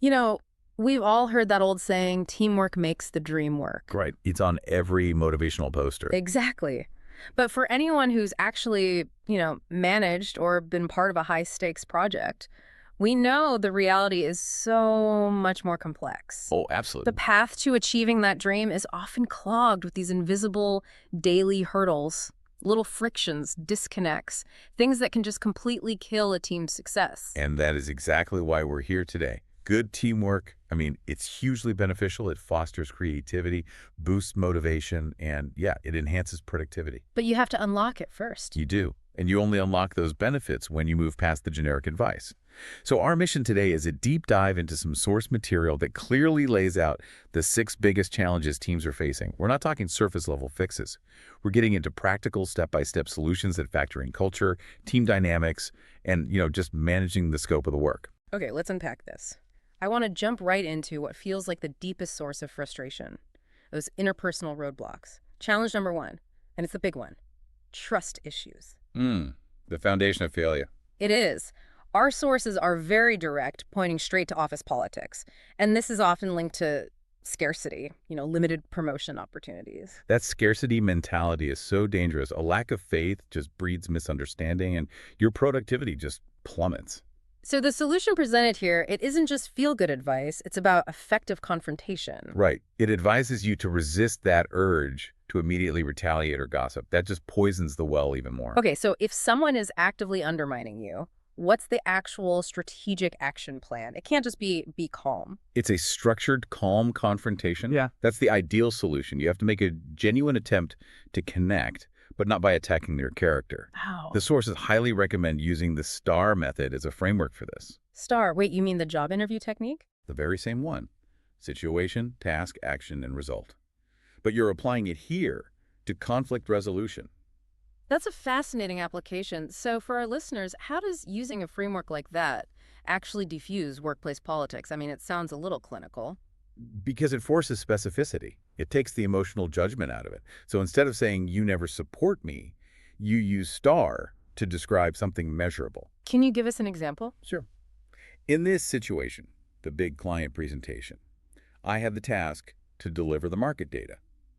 You know, we've all heard that old saying, teamwork makes the dream work. Right. It's on every motivational poster. Exactly. But for anyone who's actually, managed or been part of a high stakes project, we know the reality is so much more complex. Oh, The absolutely. path to achieving that dream is often clogged with these invisible daily hurdles, little frictions, disconnects, things that can just completely kill a team's success. And that is exactly why we're here today. Good teamwork, I mean, it's hugely beneficial. It fosters creativity, boosts motivation, and yeah, it enhances productivity. But you have to unlock it first. You do. And you only unlock those benefits when you move past the generic advice. So our mission today is a deep dive into some source material that clearly lays out the 6 biggest challenges teams are facing. We're not talking surface-level fixes. We're getting into practical step-by-step solutions that factor in culture, team dynamics, and, just managing the scope of the work. Okay, let's unpack this. I want to jump right into what feels like the deepest source of frustration, those interpersonal roadblocks. Challenge number 1, and it's the big one, trust issues. The foundation of failure. It is. Our sources are very direct, pointing straight to office politics. And this is often linked to scarcity, limited promotion opportunities. That scarcity mentality is so dangerous. A lack of faith just breeds misunderstanding, and your productivity just plummets. So the solution presented here, it isn't just feel-good advice, it's about effective confrontation. Right. It advises you to resist that urge to immediately retaliate or gossip. That just poisons the well even more. Okay, so if someone is actively undermining you, what's the actual strategic action plan? It can't just be calm. It's a structured, calm confrontation. Yeah. That's the ideal solution. You have to make a genuine attempt to connect, but not by attacking their character. Wow. The sources highly recommend using the STAR method as a framework for this. STAR, wait, you mean the job interview technique? The very same one. Situation, task, action, and result. But you're applying it here to conflict resolution. That's a fascinating application. So for our listeners, how does using a framework like that actually diffuse workplace politics? I mean, it sounds a little clinical. Because it forces specificity. It takes the emotional judgment out of it. So instead of saying, you never support me, you use STAR to describe something measurable. Can you give us an example? Sure. In this situation, the big client presentation, I had the task to deliver the market data.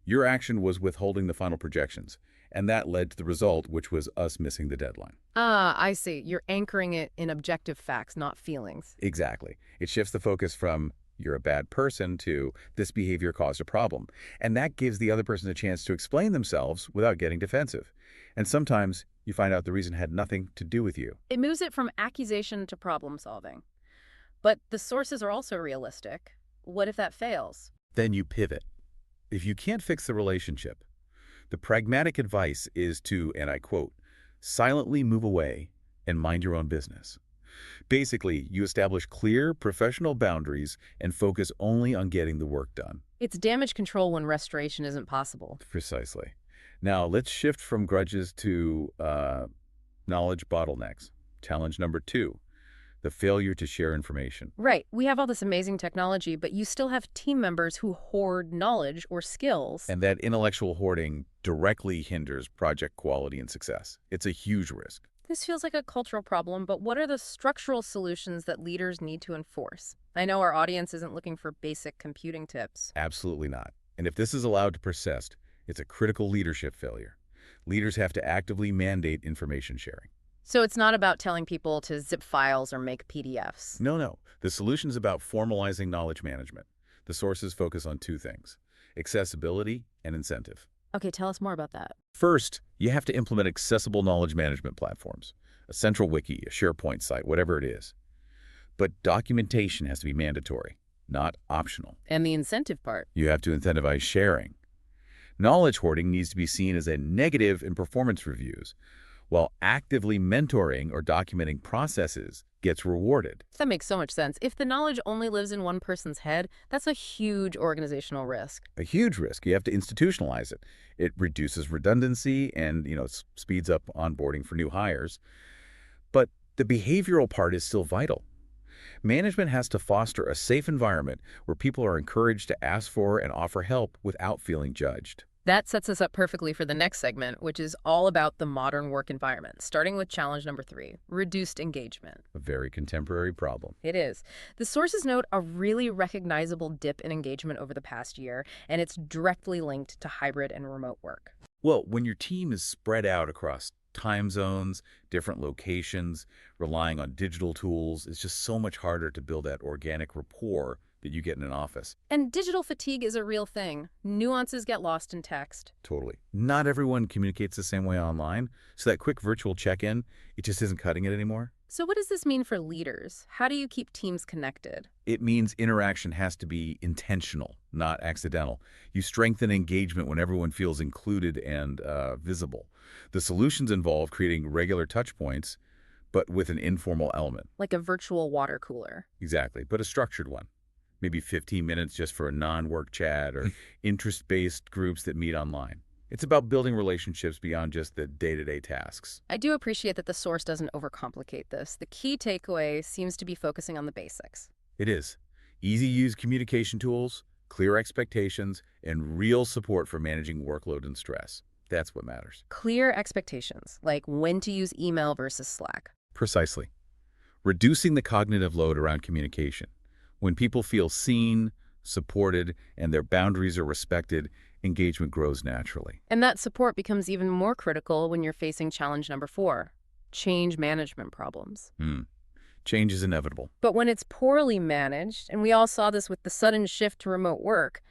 Your action was withholding the final projections, and that led to the result, which was us missing the deadline. Ah, I see. You're anchoring it in objective facts, not feelings. Exactly. It shifts the focus from you're a bad person to this behavior caused a problem. And that gives the other person a chance to explain themselves without getting defensive. And sometimes you find out the reason had nothing to do with you. It moves it from accusation to problem solving. But the sources are also realistic. What if that fails? Then you pivot. If you can't fix the relationship, the pragmatic advice is to, and I quote, silently move away and mind your own business. Basically, you establish clear professional boundaries and focus only on getting the work done. It's damage control when restoration isn't possible. Precisely. Now, let's shift from grudges to knowledge bottlenecks. Challenge number 2, the failure to share information. Right. We have all this amazing technology, but you still have team members who hoard knowledge or skills. And that intellectual hoarding directly hinders project quality and success. It's a huge risk. This feels like a cultural problem, but what are the structural solutions that leaders need to enforce? I know our audience isn't looking for basic computing tips. Absolutely not. And if this is allowed to persist, it's a critical leadership failure. Leaders have to actively mandate information sharing. So it's not about telling people to zip files or make PDFs. No. The solution is about formalizing knowledge management. The sources focus on 2 things, accessibility and incentive. Okay, tell us more about that. First, you have to implement accessible knowledge management platforms, a central wiki, a SharePoint site, whatever it is. But documentation has to be mandatory, not optional. And the incentive part. You have to incentivize sharing. Knowledge hoarding needs to be seen as a negative in performance reviews, while actively mentoring or documenting processes gets rewarded. That makes so much sense. If the knowledge only lives in one person's head, that's a huge organizational risk. A huge risk. You have to institutionalize it. It reduces redundancy and, speeds up onboarding for new hires. But the behavioral part is still vital. Management has to foster a safe environment where people are encouraged to ask for and offer help without feeling judged. That sets us up perfectly for the next segment, which is all about the modern work environment, starting with challenge number 3, reduced engagement. A very contemporary problem. It is. The sources note a really recognizable dip in engagement over the past year, and it's directly linked to hybrid and remote work. Well, when your team is spread out across time zones, different locations, relying on digital tools, it's just so much harder to build that organic rapport that you get in an office. And digital fatigue is a real thing. Nuances get lost in text. Totally. Not everyone communicates the same way online, so that quick virtual check-in, it just isn't cutting it anymore. So what does this mean for leaders? How do you keep teams connected? It means interaction has to be intentional, not accidental. You strengthen engagement when everyone feels included and visible. The solutions involve creating regular touch points, but with an informal element. Like a virtual water cooler. Exactly, but a structured one. Maybe 15 minutes just for a non-work chat or interest-based groups that meet online. It's about building relationships beyond just the day-to-day tasks. I do appreciate that the source doesn't overcomplicate this. The key takeaway seems to be focusing on the basics. It is. Easy-use communication tools, clear expectations, and real support for managing workload and stress. That's what matters. Clear expectations, like when to use email versus Slack. Precisely. Reducing the cognitive load around communication. When people feel seen, supported, and their boundaries are respected, engagement grows naturally. And that support becomes even more critical when you're facing challenge number 4, change management problems. Change is inevitable. But when it's poorly managed, and we all saw this with the sudden shift to remote work,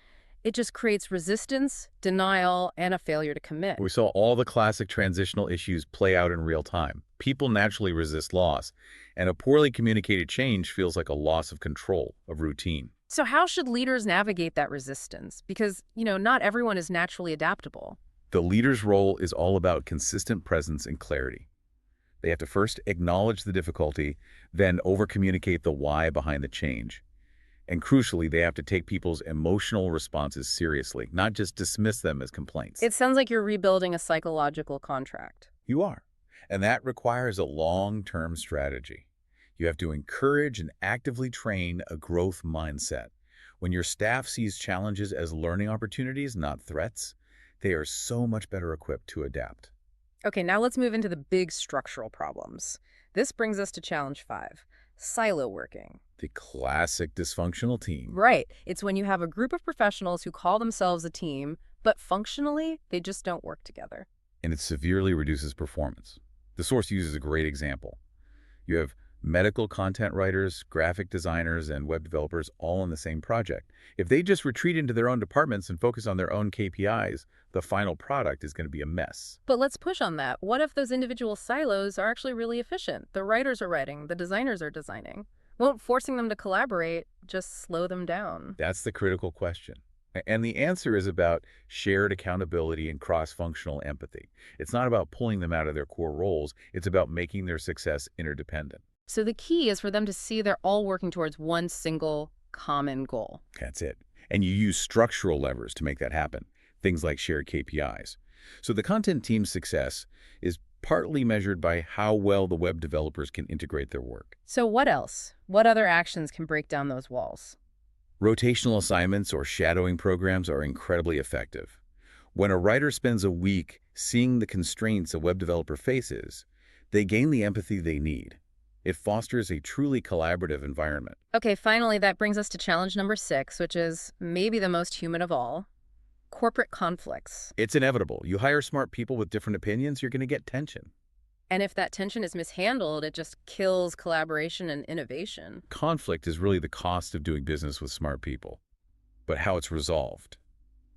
it just creates resistance, denial, and a failure to commit. We saw all the classic transitional issues play out in real time. People naturally resist loss, and a poorly communicated change feels like a loss of control, of routine. So how should leaders navigate that resistance? Because, not everyone is naturally adaptable. The leader's role is all about consistent presence and clarity. They have to first acknowledge the difficulty, then over-communicate the why behind the change. And crucially, they have to take people's emotional responses seriously, not just dismiss them as complaints. It sounds like you're rebuilding a psychological contract. You are. And that requires a long-term strategy. You have to encourage and actively train a growth mindset. When your staff sees challenges as learning opportunities, not threats, they are so much better equipped to adapt. Okay, now let's move into the big structural problems. This brings us to challenge 5, silo working. The classic dysfunctional team. Right. It's when you have a group of professionals who call themselves a team, but functionally, they just don't work together. And it severely reduces performance. The source uses a great example. You have medical content writers, graphic designers, and web developers all on the same project. If they just retreat into their own departments and focus on their own KPIs, the final product is going to be a mess. But let's push on that. What if those individual silos are actually really efficient? The writers are writing, the designers are designing. Won't forcing them to collaborate just slow them down? That's the critical question. And the answer is about shared accountability and cross-functional empathy. It's not about pulling them out of their core roles. It's about making their success interdependent. So the key is for them to see they're all working towards one single common goal. That's it. And you use structural levers to make that happen, things like shared KPIs. So the content team's success is partly measured by how well the web developers can integrate their work. So what else? What other actions can break down those walls? Rotational assignments or shadowing programs are incredibly effective. When a writer spends a week seeing the constraints a web developer faces, they gain the empathy they need. It fosters a truly collaborative environment. Okay, finally, that brings us to challenge number 6, which is maybe the most human of all. Corporate conflicts. It's inevitable. You hire smart people with different opinions, you're going to get tension. And if that tension is mishandled, it just kills collaboration and innovation. Conflict is really the cost of doing business with smart people. But how it's resolved,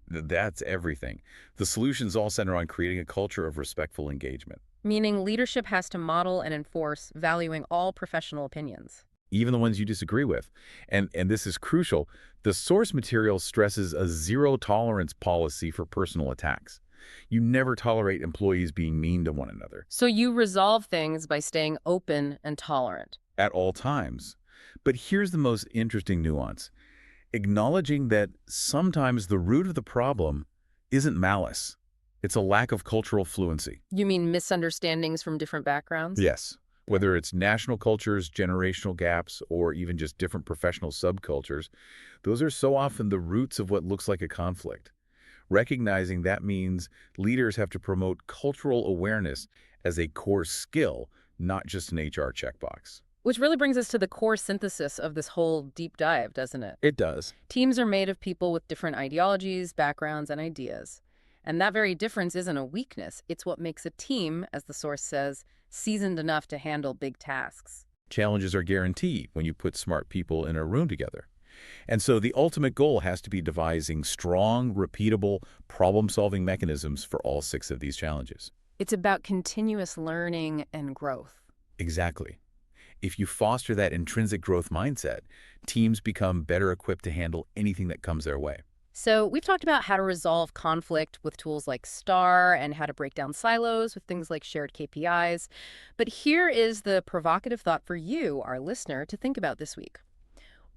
that's everything. The solutions all center on creating a culture of respectful engagement. Meaning leadership has to model and enforce valuing all professional opinions. Even the ones you disagree with. And this is crucial. The source material stresses a zero-tolerance policy for personal attacks. You never tolerate employees being mean to one another. So you resolve things by staying open and tolerant. At all times. But here's the most interesting nuance. Acknowledging that sometimes the root of the problem isn't malice. It's a lack of cultural fluency. You mean misunderstandings from different backgrounds? Yes. Whether it's national cultures, generational gaps, or even just different professional subcultures, those are so often the roots of what looks like a conflict. recognizing that means leaders have to promote cultural awareness as a core skill, not just an HR checkbox. Which really brings us to the core synthesis of this whole deep dive, doesn't it? It does. Teams are made of people with different ideologies, backgrounds, and ideas. And that very difference isn't a weakness. It's what makes a team, as the source says, seasoned enough to handle big tasks. Challenges are guaranteed when you put smart people in a room together. And so the ultimate goal has to be devising strong, repeatable, problem-solving mechanisms for all 6 of these challenges. It's about continuous learning and growth. Exactly. If you foster that intrinsic growth mindset, teams become better equipped to handle anything that comes their way. So we've talked about how to resolve conflict with tools like STAR and how to break down silos with things like shared KPIs. But here is the provocative thought for you, our listener, to think about this week.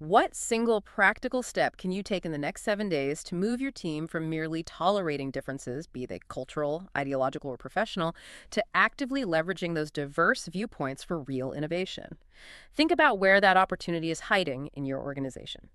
What single practical step can you take in the next 7 days to move your team from merely tolerating differences, be they cultural, ideological, or professional, to actively leveraging those diverse viewpoints for real innovation? Think about where that opportunity is hiding in your organization.